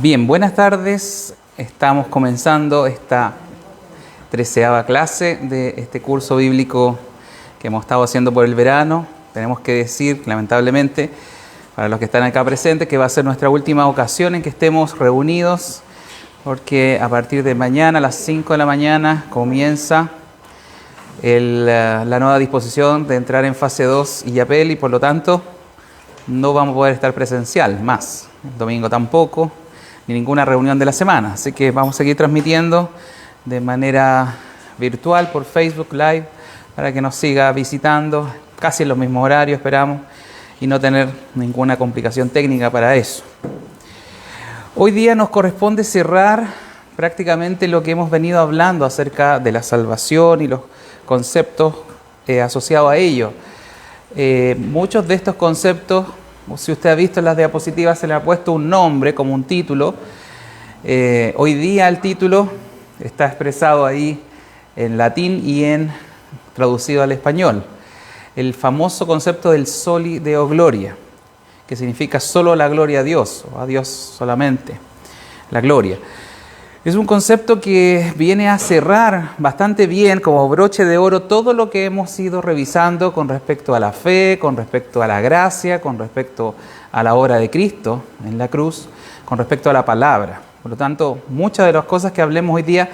Bien, buenas tardes. Estamos comenzando esta 13ª clase de este curso bíblico que hemos estado haciendo por el verano. Tenemos que decir, lamentablemente, para los que están acá presentes, que va a ser nuestra última ocasión en que estemos reunidos, porque a partir de mañana, a las 5 de la mañana, comienza la nueva disposición de entrar en fase 2 y YAPEL, y por lo tanto no vamos a poder estar presencial más. El domingo tampoco, ni ninguna reunión de la semana. Así que vamos a seguir transmitiendo de manera virtual por Facebook Live para que nos siga visitando, casi en los mismos horarios esperamos, y no tener ninguna complicación técnica para eso. Hoy día nos corresponde cerrar prácticamente lo que hemos venido hablando acerca de la salvación y los conceptos asociados a ello. Muchos de estos conceptos, si usted ha visto en las diapositivas, se le ha puesto un nombre como un título. Hoy día el título está expresado ahí en latín y traducido al español. El famoso concepto del soli deo gloria, que significa solo la gloria a Dios, o a Dios solamente, la gloria. Es un concepto que viene a cerrar bastante bien, como broche de oro, todo lo que hemos ido revisando con respecto a la fe, con respecto a la gracia, con respecto a la obra de Cristo en la cruz, con respecto a la palabra. Por lo tanto, muchas de las cosas que hablemos hoy día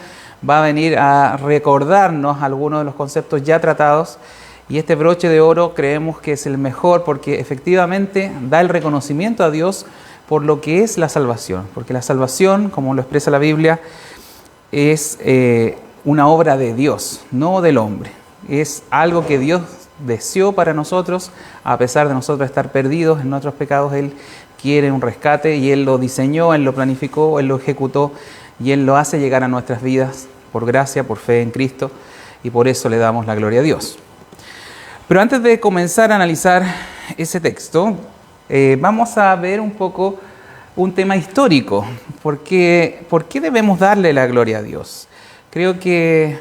va a venir a recordarnos algunos de los conceptos ya tratados, y este broche de oro creemos que es el mejor porque efectivamente da el reconocimiento a Dios por lo que es la salvación, porque la salvación, como lo expresa la Biblia, es una obra de Dios, no del hombre. Es algo que Dios deseó para nosotros, a pesar de nosotros estar perdidos en nuestros pecados. Él quiere un rescate y Él lo diseñó, Él lo planificó, Él lo ejecutó y Él lo hace llegar a nuestras vidas por gracia, por fe en Cristo, y por eso le damos la gloria a Dios. Pero antes de comenzar a analizar ese texto, vamos a ver un poco un tema histórico. ¿Por qué debemos darle la gloria a Dios? Creo que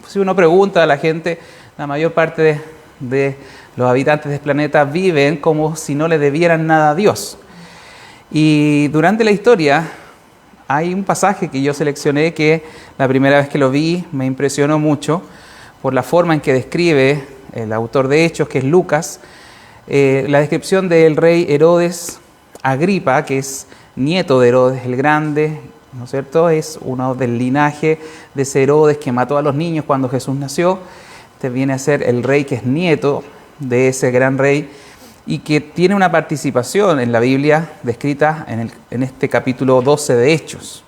si uno pregunta a la gente, la mayor parte de los habitantes del planeta viven como si no le debieran nada a Dios. Y durante la historia hay un pasaje que yo seleccioné que la primera vez que lo vi me impresionó mucho por la forma en que describe el autor de Hechos, que es Lucas, la descripción del rey Herodes Agripa, que es nieto de Herodes el Grande, ¿no es cierto? Es uno del linaje de ese Herodes que mató a los niños cuando Jesús nació. Este viene a ser el rey que es nieto de ese gran rey y que tiene una participación en la Biblia descrita en este capítulo 12 de Hechos.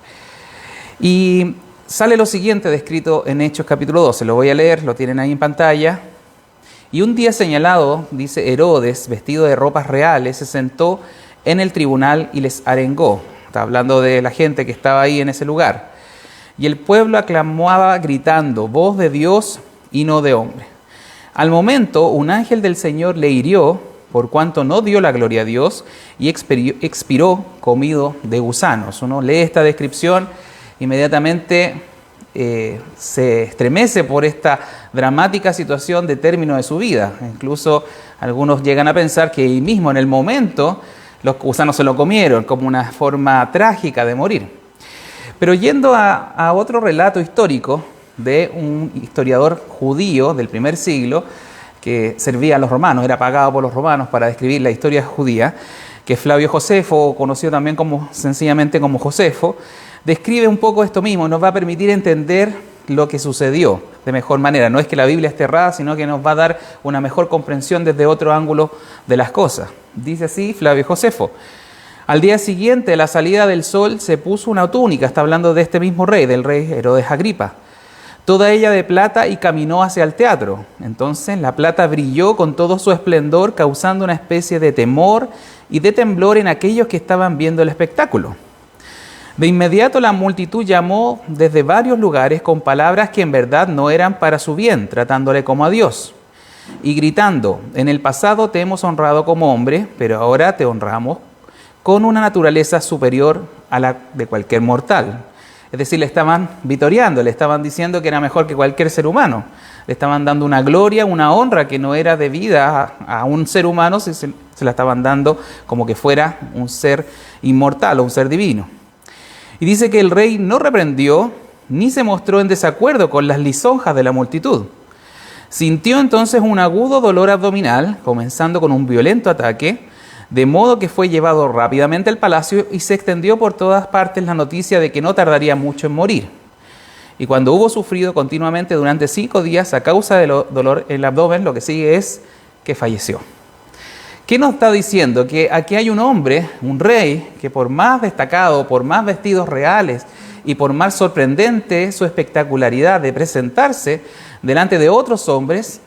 Y sale lo siguiente descrito en Hechos capítulo 12, lo voy a leer, lo tienen ahí en pantalla. Y un día señalado, dice, Herodes, vestido de ropas reales, se sentó en el tribunal y les arengó. Está hablando de la gente que estaba ahí en ese lugar. Y el pueblo aclamaba gritando, voz de Dios y no de hombre. Al momento, un ángel del Señor le hirió, por cuanto no dio la gloria a Dios, y expiró comido de gusanos. Uno lee esta descripción, inmediatamente se estremece por esta dramática situación de término de su vida. Incluso algunos llegan a pensar que ahí mismo en el momento los gusanos se lo comieron, como una forma trágica de morir. Pero yendo a otro relato histórico de un historiador judío del primer siglo que servía a los romanos, era pagado por los romanos para describir la historia judía, que es Flavio Josefo, conocido también sencillamente como Josefo, describe un poco esto mismo, nos va a permitir entender lo que sucedió de mejor manera. No es que la Biblia esté errada, sino que nos va a dar una mejor comprensión desde otro ángulo de las cosas. Dice así Flavio Josefo: al día siguiente de la salida del sol se puso una túnica, está hablando de este mismo rey, del rey Herodes Agripa, toda ella de plata, y caminó hacia el teatro. Entonces la plata brilló con todo su esplendor, causando una especie de temor y de temblor en aquellos que estaban viendo el espectáculo. De inmediato la multitud llamó desde varios lugares con palabras que en verdad no eran para su bien, tratándole como a Dios, y gritando, en el pasado te hemos honrado como hombre, pero ahora te honramos con una naturaleza superior a la de cualquier mortal. Es decir, le estaban vitoreando, le estaban diciendo que era mejor que cualquier ser humano. Le estaban dando una gloria, una honra que no era debida a un ser humano, se la estaban dando como que fuera un ser inmortal o un ser divino. Y dice que el rey no reprendió ni se mostró en desacuerdo con las lisonjas de la multitud. Sintió entonces un agudo dolor abdominal, comenzando con un violento ataque, de modo que fue llevado rápidamente al palacio y se extendió por todas partes la noticia de que no tardaría mucho en morir. Y cuando hubo sufrido continuamente durante 5 días a causa del dolor en el abdomen, lo que sigue es que falleció. ¿Qué nos está diciendo? Que aquí hay un hombre, un rey, que por más destacado, por más vestidos reales y por más sorprendente su espectacularidad de presentarse delante de otros hombres,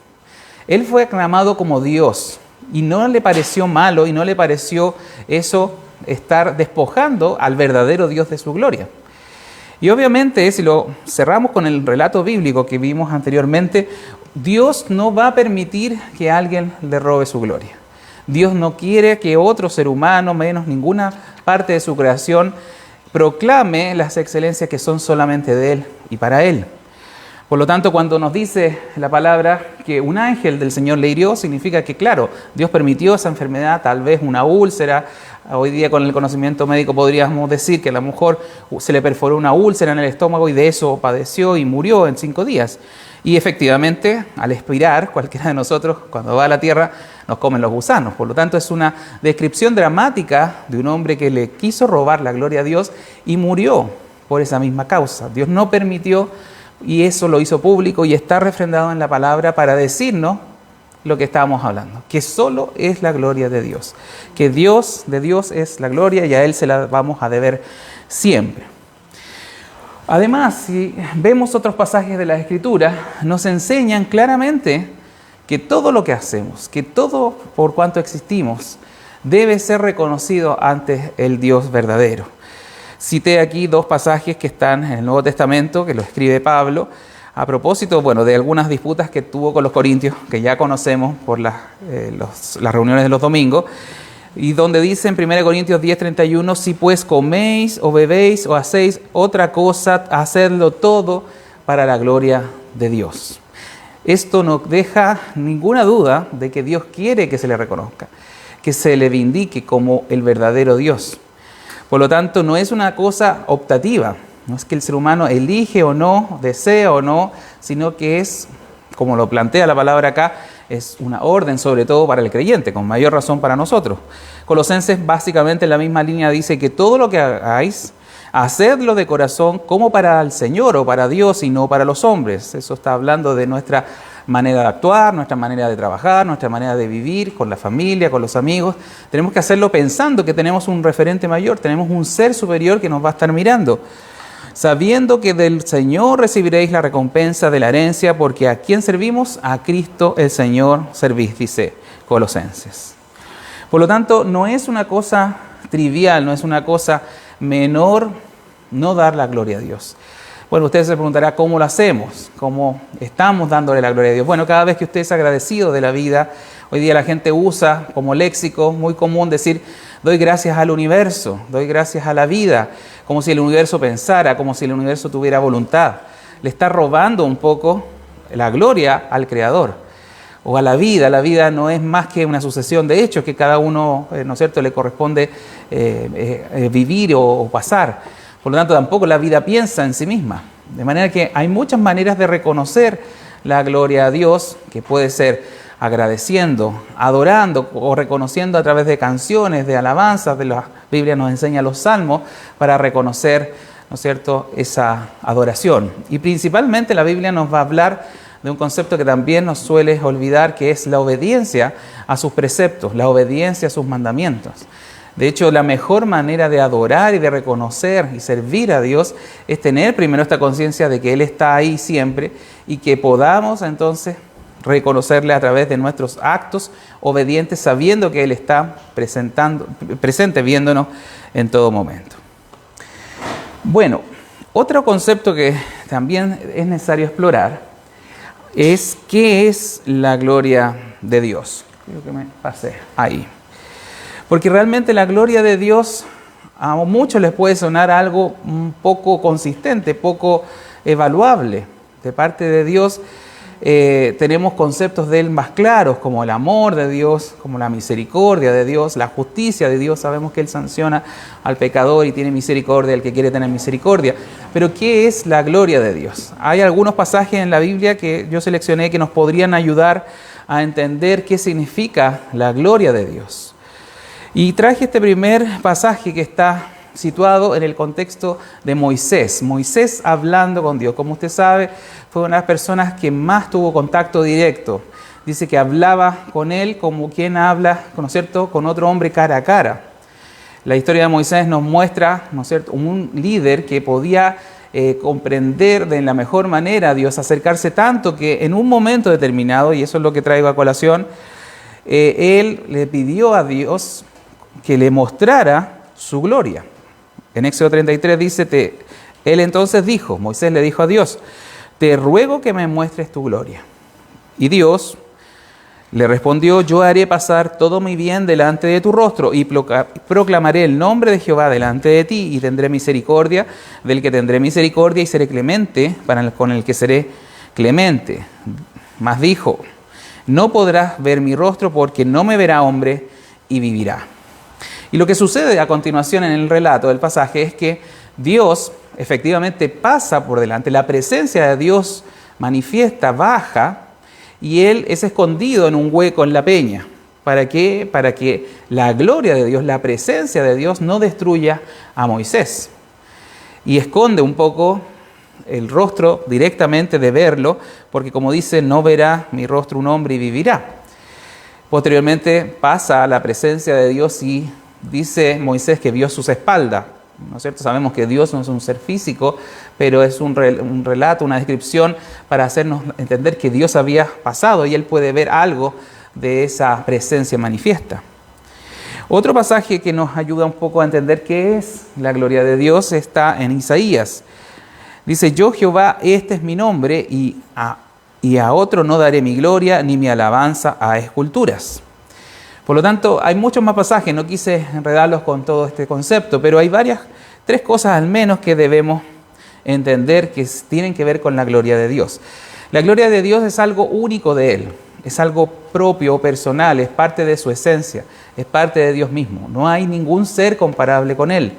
él fue aclamado como Dios y no le pareció malo y no le pareció eso estar despojando al verdadero Dios de su gloria. Y obviamente, si lo cerramos con el relato bíblico que vimos anteriormente, Dios no va a permitir que alguien le robe su gloria. Dios no quiere que otro ser humano, menos ninguna parte de su creación, proclame las excelencias que son solamente de Él y para Él. Por lo tanto, cuando nos dice la palabra que un ángel del Señor le hirió, significa que, claro, Dios permitió esa enfermedad, tal vez una úlcera. Hoy día con el conocimiento médico podríamos decir que a lo mejor se le perforó una úlcera en el estómago y de eso padeció y murió en 5 días. Y efectivamente, al expirar, cualquiera de nosotros, cuando va a la tierra, nos comen los gusanos. Por lo tanto, es una descripción dramática de un hombre que le quiso robar la gloria a Dios y murió por esa misma causa. Dios no permitió, y eso lo hizo público y está refrendado en la palabra para decirnos lo que estábamos hablando, que solo es la gloria de Dios, que de Dios es la gloria y a Él se la vamos a deber siempre. Además, si vemos otros pasajes de la Escritura, nos enseñan claramente que todo lo que hacemos, que todo por cuanto existimos, debe ser reconocido ante el Dios verdadero. Cité aquí 2 pasajes que están en el Nuevo Testamento, que lo escribe Pablo, a propósito, de algunas disputas que tuvo con los corintios, que ya conocemos por las reuniones de los domingos, y donde dice en 1 Corintios 10:31, si pues coméis o bebéis o hacéis otra cosa, hacedlo todo para la gloria de Dios. Esto no deja ninguna duda de que Dios quiere que se le reconozca, que se le vindique como el verdadero Dios. Por lo tanto, no es una cosa optativa, no es que el ser humano elige o no, desea o no, sino que es, como lo plantea la palabra acá, es una orden sobre todo para el creyente, con mayor razón para nosotros. Colosenses básicamente en la misma línea dice que todo lo que hagáis, hacedlo de corazón como para el Señor o para Dios y no para los hombres. Eso está hablando de nuestra manera de actuar, nuestra manera de trabajar, nuestra manera de vivir con la familia, con los amigos. Tenemos que hacerlo pensando que tenemos un referente mayor, tenemos un ser superior que nos va a estar mirando. Sabiendo que del Señor recibiréis la recompensa de la herencia, porque ¿a quién servimos? A Cristo el Señor servís, dice Colosenses. Por lo tanto, no es una cosa trivial, no es una cosa menor no dar la gloria a Dios. Bueno, usted se preguntará cómo lo hacemos, cómo estamos dándole la gloria a Dios. Bueno, cada vez que usted es agradecido de la vida, hoy día la gente usa como léxico muy común decir, doy gracias al universo, doy gracias a la vida, como si el universo pensara, como si el universo tuviera voluntad. Le está robando un poco la gloria al Creador o a la vida. La vida no es más que una sucesión de hechos que cada uno, ¿no es cierto?, le corresponde vivir o pasar. Por lo tanto, tampoco la vida piensa en sí misma. De manera que hay muchas maneras de reconocer la gloria a Dios, que puede ser agradeciendo, adorando o reconociendo a través de canciones, de alabanzas. De la Biblia nos enseña los salmos para reconocer, ¿no es cierto?, esa adoración. Y principalmente la Biblia nos va a hablar de un concepto que también nos suele olvidar, que es la obediencia a sus preceptos, la obediencia a sus mandamientos. De hecho, la mejor manera de adorar y de reconocer y servir a Dios es tener primero esta conciencia de que Él está ahí siempre y que podamos entonces reconocerle a través de nuestros actos obedientes, sabiendo que Él está presente, viéndonos en todo momento. Bueno, otro concepto que también es necesario explorar es qué es la gloria de Dios. Creo que me pasé ahí. Porque realmente la gloria de Dios a muchos les puede sonar algo un poco consistente, poco evaluable. De parte de Dios tenemos conceptos de Él más claros, como el amor de Dios, como la misericordia de Dios, la justicia de Dios. Sabemos que Él sanciona al pecador y tiene misericordia del que quiere tener misericordia. Pero ¿qué es la gloria de Dios? Hay algunos pasajes en la Biblia que yo seleccioné que nos podrían ayudar a entender qué significa la gloria de Dios. Y traje este primer pasaje que está situado en el contexto de Moisés. Moisés hablando con Dios. Como usted sabe, fue una de las personas que más tuvo contacto directo. Dice que hablaba con él como quien habla, ¿no es cierto?, con otro hombre cara a cara. La historia de Moisés nos muestra, ¿no es cierto?, un líder que podía comprender de la mejor manera a Dios, acercarse tanto que en un momento determinado, y eso es lo que traigo a colación, él le pidió a Dios que le mostrara su gloria. En Éxodo 33 dice, él entonces dijo, Moisés le dijo a Dios, te ruego que me muestres tu gloria. Y Dios le respondió, yo haré pasar todo mi bien delante de tu rostro y proclamaré el nombre de Jehová delante de ti y tendré misericordia del que tendré misericordia y seré clemente con el que seré clemente. Mas dijo, no podrás ver mi rostro porque no me verá hombre y vivirá. Y lo que sucede a continuación en el relato del pasaje es que Dios efectivamente pasa por delante, la presencia de Dios manifiesta, baja, y Él es escondido en un hueco en la peña. ¿Para qué? Para que la gloria de Dios, la presencia de Dios no destruya a Moisés. Y esconde un poco el rostro directamente de verlo, porque como dice, no verá mi rostro un hombre y vivirá. Posteriormente pasa a la presencia de Dios y dice Moisés que vio sus espaldas, ¿no es cierto? Sabemos que Dios no es un ser físico, pero es un relato, una descripción para hacernos entender que Dios había pasado y él puede ver algo de esa presencia manifiesta. Otro pasaje que nos ayuda un poco a entender qué es la gloria de Dios está en Isaías. Dice, yo Jehová, este es mi nombre, y a otro no daré mi gloria ni mi alabanza a esculturas. Por lo tanto, hay muchos más pasajes, no quise enredarlos con todo este concepto, pero hay tres cosas al menos que debemos entender que tienen que ver con la gloria de Dios. La gloria de Dios es algo único de Él, es algo propio, personal, es parte de su esencia, es parte de Dios mismo. No hay ningún ser comparable con Él.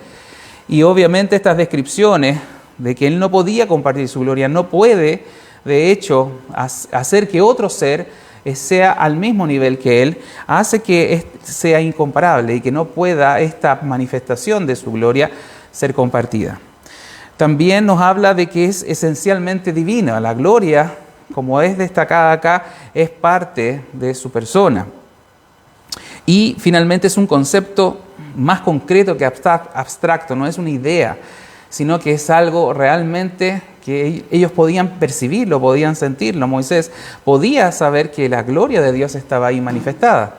Y obviamente estas descripciones de que Él no podía compartir su gloria, no puede, de hecho, hacer que otro ser sea al mismo nivel que Él, hace que sea incomparable y que no pueda esta manifestación de su gloria ser compartida. También nos habla de que es esencialmente divina. La gloria, como es destacada acá, es parte de su persona. Y finalmente es un concepto más concreto que abstracto, no es una idea, sino que es algo realmente que ellos podían percibirlo, podían sentirlo. Moisés podía saber que la gloria de Dios estaba ahí manifestada.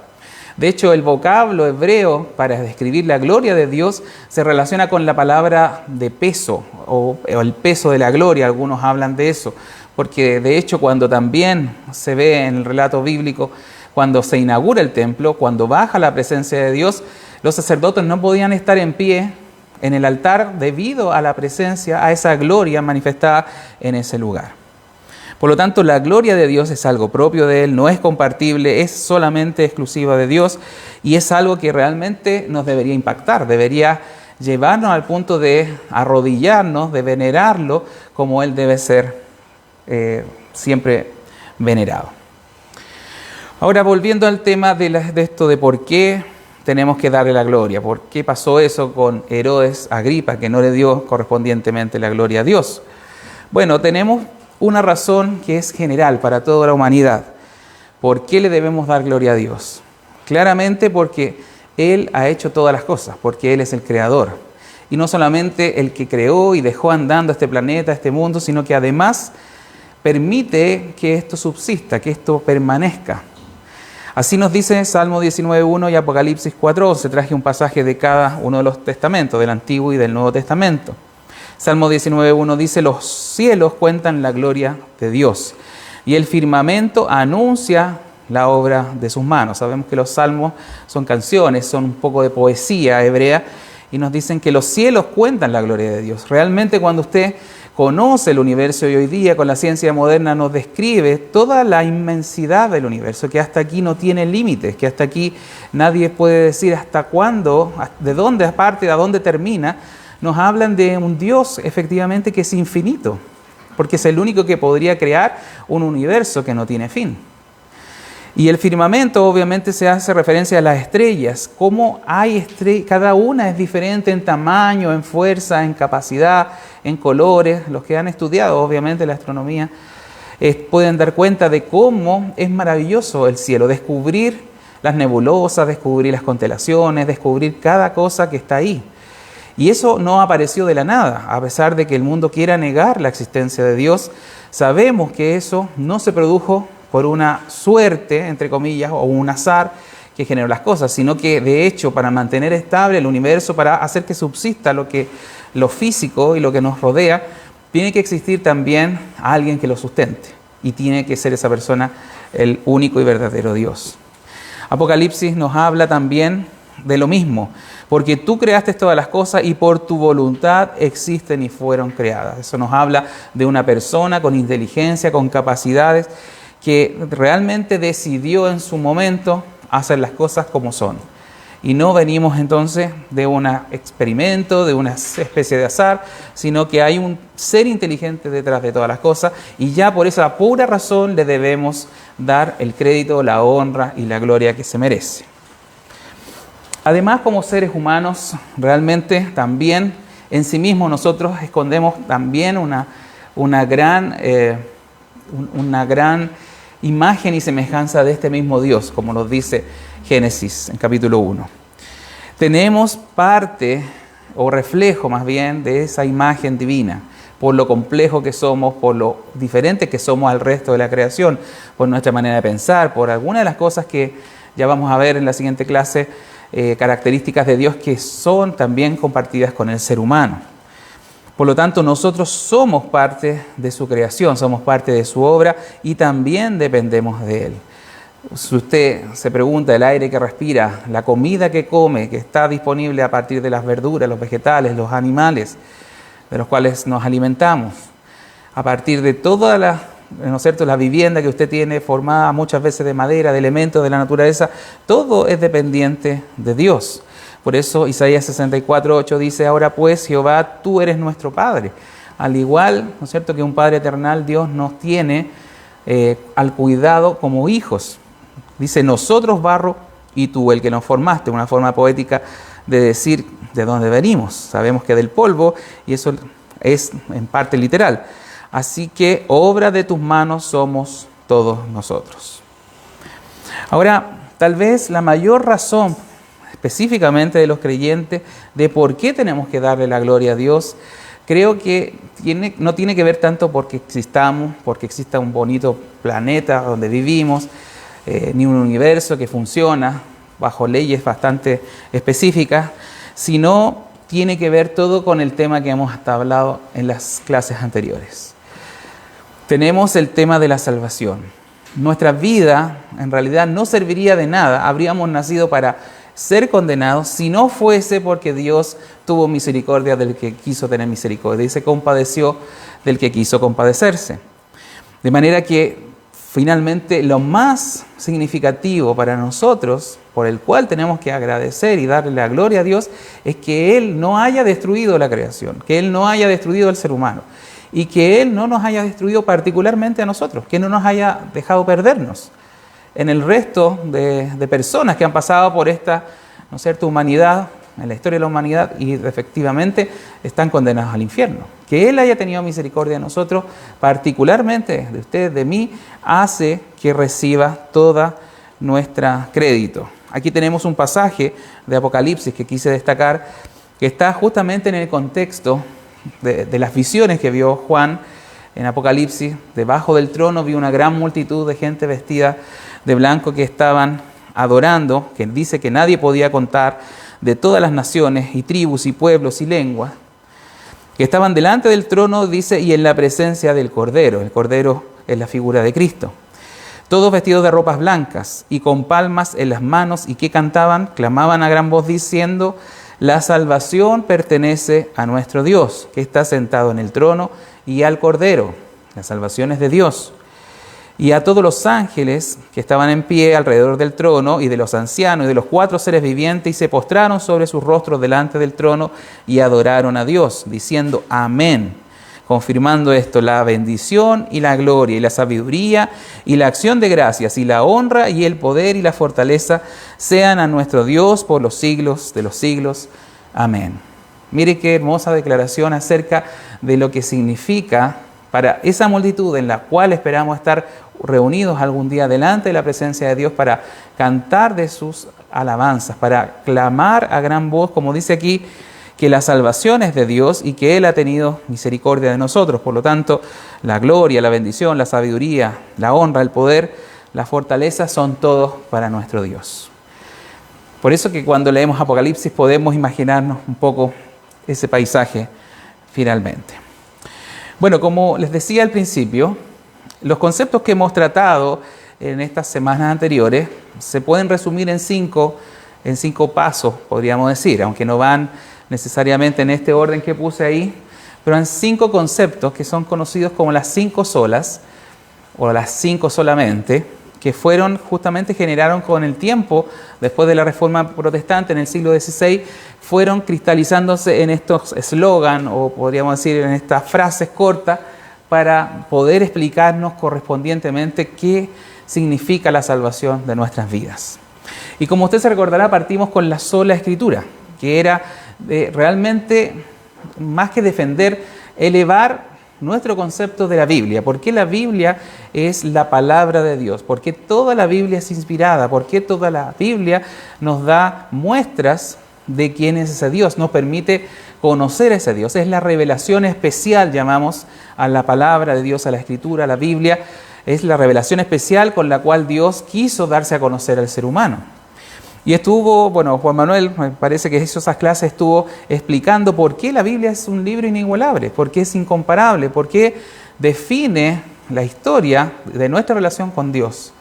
De hecho, el vocablo hebreo para describir la gloria de Dios se relaciona con la palabra de peso o el peso de la gloria. Algunos hablan de eso, porque de hecho cuando también se ve en el relato bíblico, cuando se inaugura el templo, cuando baja la presencia de Dios, los sacerdotes no podían estar en pie en el altar debido a la presencia, a esa gloria manifestada en ese lugar. Por lo tanto, la gloria de Dios es algo propio de Él, no es compartible, es solamente exclusiva de Dios y es algo que realmente nos debería impactar, debería llevarnos al punto de arrodillarnos, de venerarlo como Él debe ser siempre venerado. Ahora, volviendo al tema de esto de por qué tenemos que darle la gloria. ¿Por qué pasó eso con Herodes Agripa, que no le dio correspondientemente la gloria a Dios? Bueno, tenemos una razón que es general para toda la humanidad. ¿Por qué le debemos dar gloria a Dios? Claramente porque Él ha hecho todas las cosas, porque Él es el creador. Y no solamente el que creó y dejó andando este planeta, este mundo, sino que además permite que esto subsista, que esto permanezca. Así nos dice Salmo 19.1 y Apocalipsis 4.11. Traje un pasaje de cada uno de los testamentos, del Antiguo y del Nuevo Testamento. Salmo 19.1 dice, los cielos cuentan la gloria de Dios y el firmamento anuncia la obra de sus manos. Sabemos que los salmos son canciones, son un poco de poesía hebrea y nos dicen que los cielos cuentan la gloria de Dios. Realmente cuando usted conoce el universo y hoy día con la ciencia moderna nos describe toda la inmensidad del universo, que hasta aquí no tiene límites, que hasta aquí nadie puede decir hasta cuándo, de dónde parte, a dónde termina. Nos hablan de un Dios efectivamente que es infinito, porque es el único que podría crear un universo que no tiene fin. Y el firmamento obviamente se hace referencia a las estrellas, cómo hay estrellas, cada una es diferente en tamaño, en fuerza, en capacidad, en colores. Los que han estudiado obviamente la astronomía pueden dar cuenta de cómo es maravilloso el cielo, descubrir las nebulosas, descubrir las constelaciones, descubrir cada cosa que está ahí. Y eso no apareció de la nada, a pesar de que el mundo quiera negar la existencia de Dios, sabemos que eso no se produjo por una suerte, entre comillas, o un azar que generó las cosas, sino que de hecho para mantener estable el universo, para hacer que subsista lo físico y lo que nos rodea, tiene que existir también alguien que lo sustente y tiene que ser esa persona el único y verdadero Dios. Apocalipsis nos habla también de lo mismo, porque tú creaste todas las cosas y por tu voluntad existen y fueron creadas. Eso nos habla de una persona con inteligencia, con capacidades, que realmente decidió en su momento hacer las cosas como son. Y no venimos entonces de un experimento, de una especie de azar, sino que hay un ser inteligente detrás de todas las cosas y ya por esa pura razón le debemos dar el crédito, la honra y la gloria que se merece. Además, como seres humanos, realmente también en sí mismos nosotros escondemos también una gran imagen y semejanza de este mismo Dios, como nos dice Génesis en capítulo 1. Tenemos parte o reflejo más bien de esa imagen divina, por lo complejo que somos, por lo diferentes que somos al resto de la creación, por nuestra manera de pensar, por algunas de las cosas que ya vamos a ver en la siguiente clase, características de Dios que son también compartidas con el ser humano. Por lo tanto, nosotros somos parte de su creación, somos parte de su obra y también dependemos de Él. Si usted se pregunta, el aire que respira, la comida que come, que está disponible a partir de las verduras, los vegetales, los animales de los cuales nos alimentamos, a partir de toda ¿no es cierto?, la vivienda que usted tiene formada muchas veces de madera, de elementos de la naturaleza, todo es dependiente de Dios. Por eso Isaías 64:8 dice, ahora pues Jehová, tú eres nuestro Padre. Al igual, ¿no es cierto?, que un Padre eternal, Dios nos tiene al cuidado como hijos. Dice, nosotros barro y tú el que nos formaste, una forma poética de decir de dónde venimos. Sabemos que del polvo y eso es en parte literal. Así que obra de tus manos somos todos nosotros. Ahora, tal vez la mayor razón específicamente de los creyentes, de por qué tenemos que darle la gloria a Dios, creo que no tiene que ver tanto porque existamos, porque exista un bonito planeta donde vivimos, ni un universo que funciona bajo leyes bastante específicas, sino tiene que ver todo con el tema que hemos hasta hablado en las clases anteriores. Tenemos el tema de la salvación. Nuestra vida en realidad no serviría de nada, habríamos nacido para ser condenados si no fuese porque Dios tuvo misericordia del que quiso tener misericordia y se compadeció del que quiso compadecerse. De manera que finalmente lo más significativo para nosotros, por el cual tenemos que agradecer y darle la gloria a Dios, es que Él no haya destruido la creación, que Él no haya destruido al ser humano y que Él no nos haya destruido particularmente a nosotros, que no nos haya dejado perdernos en el resto de personas que han pasado por esta, ¿no es cierto?, humanidad, en la historia de la humanidad, y efectivamente están condenados al infierno. Que Él haya tenido misericordia de nosotros, particularmente de usted, de mí, hace que reciba toda nuestra crédito. Aquí tenemos un pasaje de Apocalipsis que quise destacar, que está justamente en el contexto de las visiones que vio Juan en Apocalipsis. Debajo del trono vio una gran multitud de gente vestida de blanco que estaban adorando, que dice que nadie podía contar, de todas las naciones y tribus y pueblos y lenguas, que estaban delante del trono, dice, y en la presencia del Cordero. El Cordero es la figura de Cristo. Todos vestidos de ropas blancas y con palmas en las manos, y que cantaban, clamaban a gran voz diciendo, La salvación pertenece a nuestro Dios, que está sentado en el trono, y al Cordero. La salvación es de Dios. Y a todos los ángeles que estaban en pie alrededor del trono, y de los ancianos y de los 4 seres vivientes, y se postraron sobre sus rostros delante del trono y adoraron a Dios, diciendo amén, confirmando esto: la bendición y la gloria y la sabiduría y la acción de gracias y la honra y el poder y la fortaleza sean a nuestro Dios por los siglos de los siglos. Amén. Mire qué hermosa declaración acerca de lo que significa para esa multitud en la cual esperamos estar reunidos algún día delante de la presencia de Dios para cantar de sus alabanzas, para clamar a gran voz, como dice aquí, que la salvación es de Dios y que Él ha tenido misericordia de nosotros. Por lo tanto, la gloria, la bendición, la sabiduría, la honra, el poder, la fortaleza son todos para nuestro Dios. Por eso que cuando leemos Apocalipsis podemos imaginarnos un poco ese paisaje finalmente. Bueno, como les decía al principio, los conceptos que hemos tratado en estas semanas anteriores se pueden resumir en cinco pasos, podríamos decir, aunque no van necesariamente en este orden que puse ahí, pero en 5 conceptos que son conocidos como las 5 solas, o las 5 solamente, que generaron con el tiempo, después de la Reforma Protestante en el siglo XVI, fueron cristalizándose en estos eslogan, o podríamos decir en estas frases cortas, para poder explicarnos correspondientemente qué significa la salvación de nuestras vidas. Y como usted se recordará, partimos con la sola Escritura, que era realmente, más que defender, elevar nuestro concepto de la Biblia. ¿Por qué la Biblia es la palabra de Dios? ¿Por qué toda la Biblia es inspirada? ¿Por qué toda la Biblia nos da muestras de quién es ese Dios? Nos permite conocer a ese Dios. Es la revelación especial, llamamos a la palabra de Dios, a la Escritura, a la Biblia. Es la revelación especial con la cual Dios quiso darse a conocer al ser humano. Y Juan Manuel, me parece que hizo esas clases, estuvo explicando por qué la Biblia es un libro inigualable, por qué es incomparable, por qué define la historia de nuestra relación con Dios.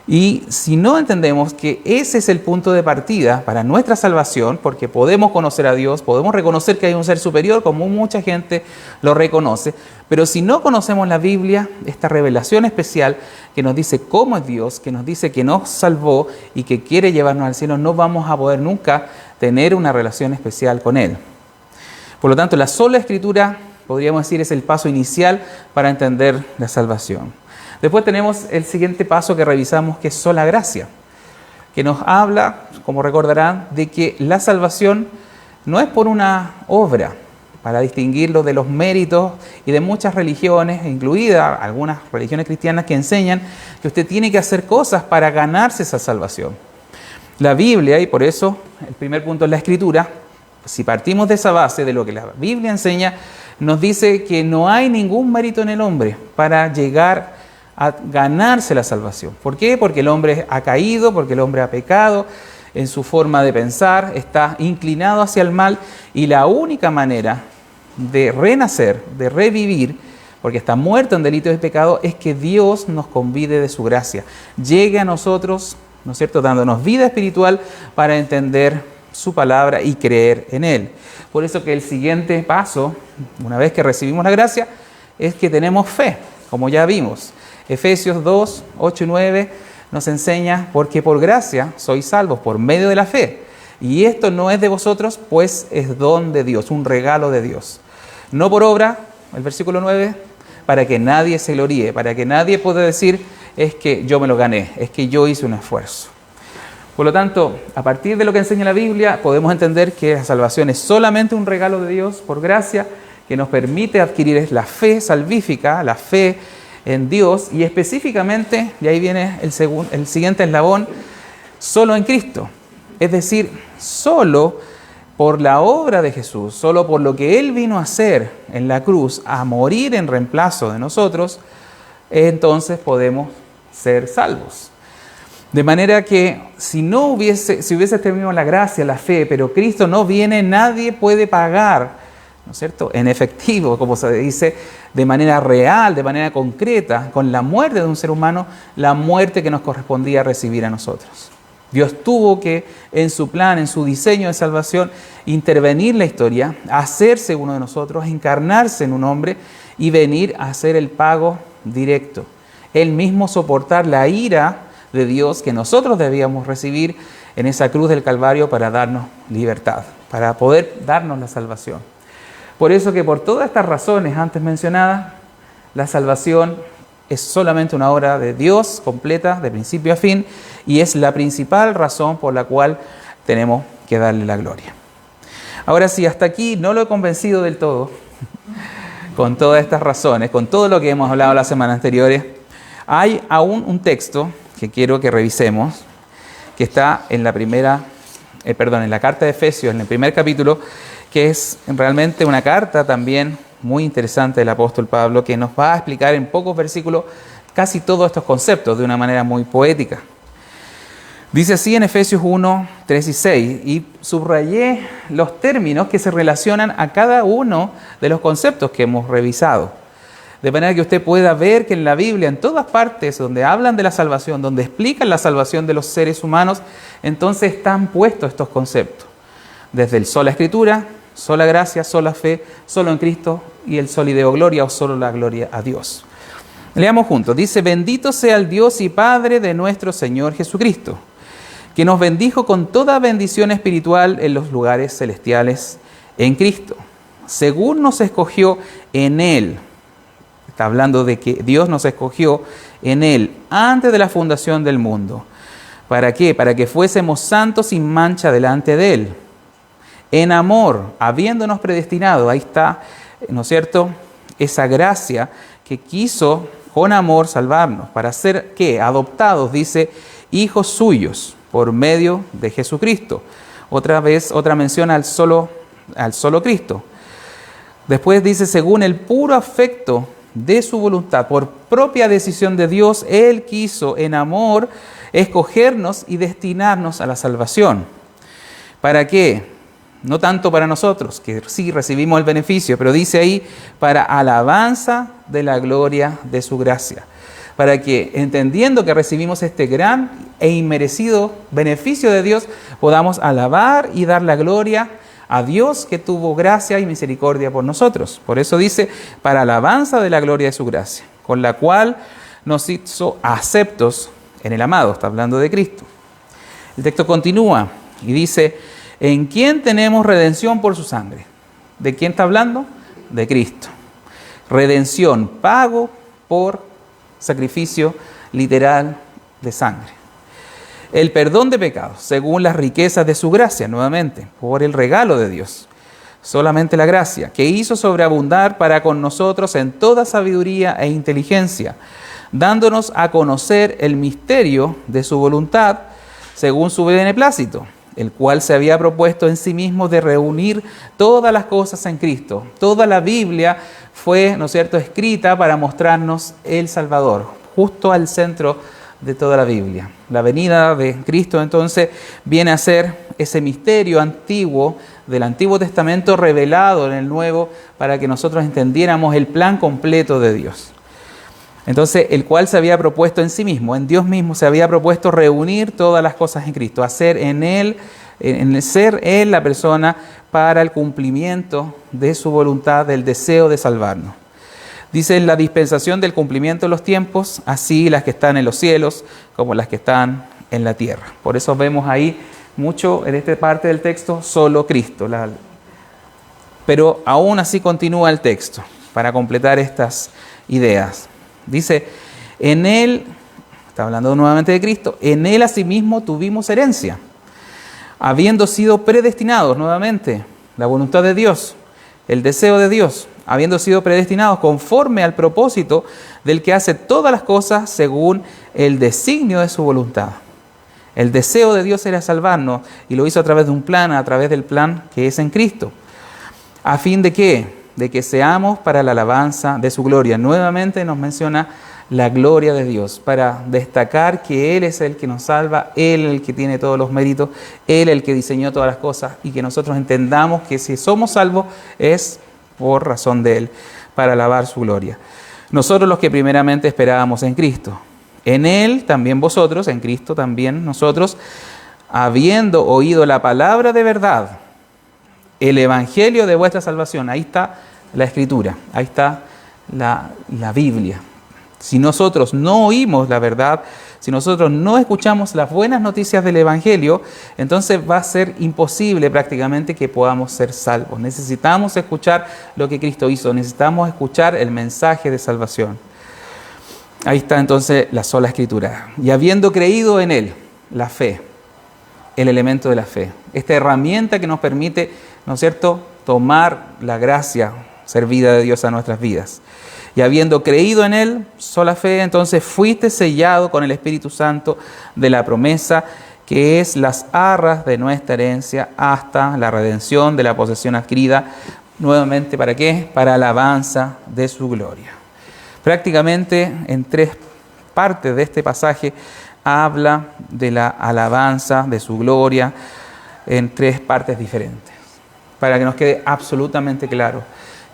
Y si no entendemos que ese es el punto de partida para nuestra salvación, porque podemos conocer a Dios, podemos reconocer que hay un ser superior, como mucha gente lo reconoce, pero si no conocemos la Biblia, esta revelación especial que nos dice cómo es Dios, que nos dice que nos salvó y que quiere llevarnos al cielo, no vamos a poder nunca tener una relación especial con Él. Por lo tanto, la sola Escritura, podríamos decir, es el paso inicial para entender la salvación. Después tenemos el siguiente paso que revisamos, que es sola gracia, que nos habla, como recordarán, de que la salvación no es por una obra, para distinguirlo de los méritos y de muchas religiones, incluidas algunas religiones cristianas que enseñan que usted tiene que hacer cosas para ganarse esa salvación. La Biblia, y por eso el primer punto es la Escritura, si partimos de esa base, de lo que la Biblia enseña, nos dice que no hay ningún mérito en el hombre para llegar a ganarse la salvación. ¿Por qué? Porque el hombre ha caído, porque el hombre ha pecado en su forma de pensar, está inclinado hacia el mal, y la única manera de renacer, de revivir, porque está muerto en delitos y pecado, es que Dios nos convide de su gracia, llegue a nosotros, ¿no es cierto?, dándonos vida espiritual para entender su palabra y creer en Él. Por eso que el siguiente paso, una vez que recibimos la gracia, es que tenemos fe, como ya vimos. Efesios 2, 8 y 9 nos enseña: porque por gracia sois salvos por medio de la fe. Y esto no es de vosotros, pues es don de Dios, un regalo de Dios. No por obra, el versículo 9, para que nadie se gloríe, para que nadie pueda decir es que yo me lo gané, es que yo hice un esfuerzo. Por lo tanto, a partir de lo que enseña la Biblia, podemos entender que la salvación es solamente un regalo de Dios por gracia, que nos permite adquirir la fe salvífica, la fe en Dios, y específicamente, y ahí viene el siguiente eslabón, solo en Cristo. Es decir, solo por la obra de Jesús, solo por lo que Él vino a hacer en la cruz, a morir en reemplazo de nosotros, entonces podemos ser salvos. De manera que si hubiese terminado la gracia, la fe, pero Cristo no viene, nadie puede pagar, ¿no es cierto?, en efectivo, como se dice, de manera real, de manera concreta, con la muerte de un ser humano, la muerte que nos correspondía recibir a nosotros. Dios tuvo que, en su plan, en su diseño de salvación, intervenir en la historia, hacerse uno de nosotros, encarnarse en un hombre y venir a hacer el pago directo. Él mismo soportar la ira de Dios que nosotros debíamos recibir en esa cruz del Calvario para darnos libertad, para poder darnos la salvación. Por eso que por todas estas razones antes mencionadas, la salvación es solamente una obra de Dios completa, de principio a fin, y es la principal razón por la cual tenemos que darle la gloria. Ahora sí, hasta aquí no lo he convencido del todo, con todas estas razones, con todo lo que hemos hablado las semanas anteriores. Hay aún un texto que quiero que revisemos, que está en la en la carta de Efesios, en el primer capítulo, que es realmente una carta también muy interesante del apóstol Pablo, que nos va a explicar en pocos versículos casi todos estos conceptos de una manera muy poética. Dice así en Efesios 1, 3 y 6, y subrayé los términos que se relacionan a cada uno de los conceptos que hemos revisado. De manera que usted pueda ver que en la Biblia, en todas partes donde hablan de la salvación, donde explican la salvación de los seres humanos, entonces están puestos estos conceptos. Desde el sola escritura, sola gracia, sola fe, solo en Cristo y el solideo gloria o solo la gloria a Dios. Leamos juntos. Dice: bendito sea el Dios y Padre de nuestro Señor Jesucristo, que nos bendijo con toda bendición espiritual en los lugares celestiales en Cristo, según nos escogió en Él. Está hablando de que Dios nos escogió en Él antes de la fundación del mundo. ¿Para qué? Para que fuésemos santos sin mancha delante de Él. En amor, habiéndonos predestinado, ahí está, ¿no es cierto?, esa gracia que quiso con amor salvarnos, para ser, ¿qué?, adoptados, dice, hijos suyos, por medio de Jesucristo. Otra mención al solo Cristo. Después dice, según el puro afecto de su voluntad, por propia decisión de Dios, Él quiso en amor escogernos y destinarnos a la salvación. ¿Para qué? No tanto para nosotros, que sí recibimos el beneficio, pero dice ahí, para alabanza de la gloria de su gracia. Para que, entendiendo que recibimos este gran e inmerecido beneficio de Dios, podamos alabar y dar la gloria a Dios que tuvo gracia y misericordia por nosotros. Por eso dice, para alabanza de la gloria de su gracia, con la cual nos hizo aceptos en el amado. Está hablando de Cristo. El texto continúa y dice, en quien tenemos redención por su sangre. ¿De quién está hablando? De Cristo. Redención, pago por sacrificio literal de sangre. El perdón de pecados, según las riquezas de su gracia, nuevamente, por el regalo de Dios. Solamente la gracia, que hizo sobreabundar para con nosotros en toda sabiduría e inteligencia, dándonos a conocer el misterio de su voluntad, según su beneplácito, el cual se había propuesto en sí mismo de reunir todas las cosas en Cristo. Toda la Biblia fue, ¿no es cierto?, escrita para mostrarnos el Salvador, justo al centro de toda la Biblia. La venida de Cristo entonces viene a ser ese misterio antiguo del Antiguo Testamento revelado en el Nuevo para que nosotros entendiéramos el plan completo de Dios. Entonces, el cual se había propuesto en sí mismo, en Dios mismo se había propuesto reunir todas las cosas en Cristo, hacer en Él, en ser Él la persona para el cumplimiento de su voluntad, del deseo de salvarnos. Dice, la dispensación del cumplimiento de los tiempos, así las que están en los cielos como las que están en la tierra. Por eso vemos ahí mucho en esta parte del texto, solo Cristo. Pero aún así continúa el texto para completar estas ideas. Dice, en Él, está hablando nuevamente de Cristo, en Él asimismo tuvimos herencia, habiendo sido predestinados nuevamente, la voluntad de Dios, el deseo de Dios, habiendo sido predestinados conforme al propósito del que hace todas las cosas según el designio de su voluntad. El deseo de Dios era salvarnos y lo hizo a través de un plan, a través del plan que es en Cristo. ¿A fin de qué? De que seamos para la alabanza de su gloria. Nuevamente nos menciona la gloria de Dios, para destacar que Él es el que nos salva, Él el que tiene todos los méritos, Él el que diseñó todas las cosas y que nosotros entendamos que si somos salvos es por razón de Él, para alabar su gloria. Nosotros los que primeramente esperábamos en Cristo, en Él también vosotros, en Cristo también nosotros, habiendo oído la palabra de verdad, el evangelio de vuestra salvación. Ahí está la Escritura, ahí está la Biblia. Si nosotros no oímos la verdad, si nosotros no escuchamos las buenas noticias del evangelio, entonces va a ser imposible prácticamente que podamos ser salvos. Necesitamos escuchar lo que Cristo hizo, necesitamos escuchar el mensaje de salvación. Ahí está entonces la sola Escritura. Y habiendo creído en Él, la fe, el elemento de la fe, esta herramienta que nos permite, ¿no es cierto?, tomar la gracia servida de Dios a nuestras vidas. Y habiendo creído en Él, sola fe, entonces fuiste sellado con el Espíritu Santo de la promesa, que es las arras de nuestra herencia hasta la redención de la posesión adquirida, nuevamente, ¿para qué? Para alabanza de su gloria. Prácticamente en 3 partes de este pasaje habla de la alabanza de su gloria en 3 partes diferentes, para que nos quede absolutamente claro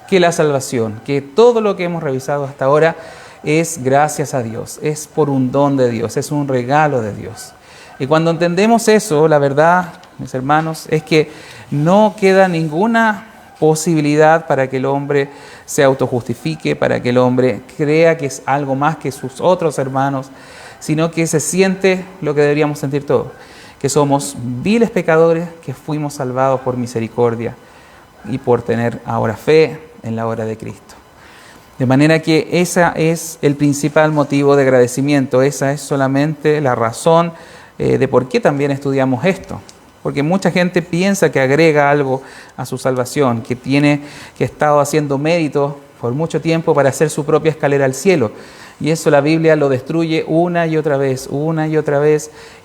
que la salvación, que todo lo que hemos revisado hasta ahora es gracias a Dios, es por un don de Dios, es un regalo de Dios. Y cuando entendemos eso, la verdad, mis hermanos, es que no queda ninguna posibilidad para que el hombre se autojustifique, para que el hombre crea que es algo más que sus otros hermanos, sino que se siente lo que deberíamos sentir todos, que somos viles pecadores que fuimos salvados por misericordia y por tener ahora fe en la obra de Cristo. De manera que ese es el principal motivo de agradecimiento, esa es solamente la razón de por qué también estudiamos esto. Porque mucha gente piensa que agrega algo a su salvación, que ha estado haciendo mérito por mucho tiempo para hacer su propia escalera al cielo. Y eso la Biblia lo destruye una y otra vez,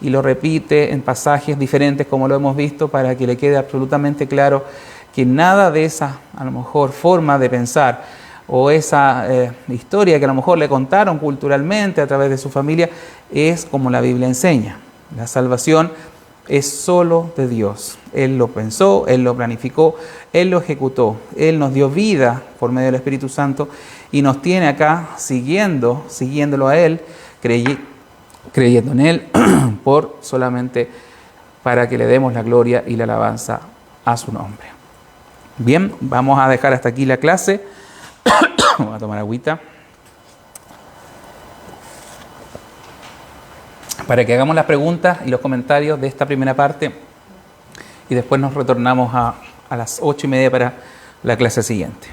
y lo repite en pasajes diferentes como lo hemos visto, para que le quede absolutamente claro que nada de esa, a lo mejor, forma de pensar o esa historia que a lo mejor le contaron culturalmente a través de su familia es como la Biblia enseña. La salvación es solo de Dios. Él lo pensó, Él lo planificó, Él lo ejecutó. Él nos dio vida por medio del Espíritu Santo y nos tiene acá siguiéndolo a Él, creyendo en Él, solamente para que le demos la gloria y la alabanza a su nombre. Bien, vamos a dejar hasta aquí la clase. Vamos a tomar agüita para que hagamos las preguntas y los comentarios de esta primera parte y después nos retornamos a las 8:30 para la clase siguiente.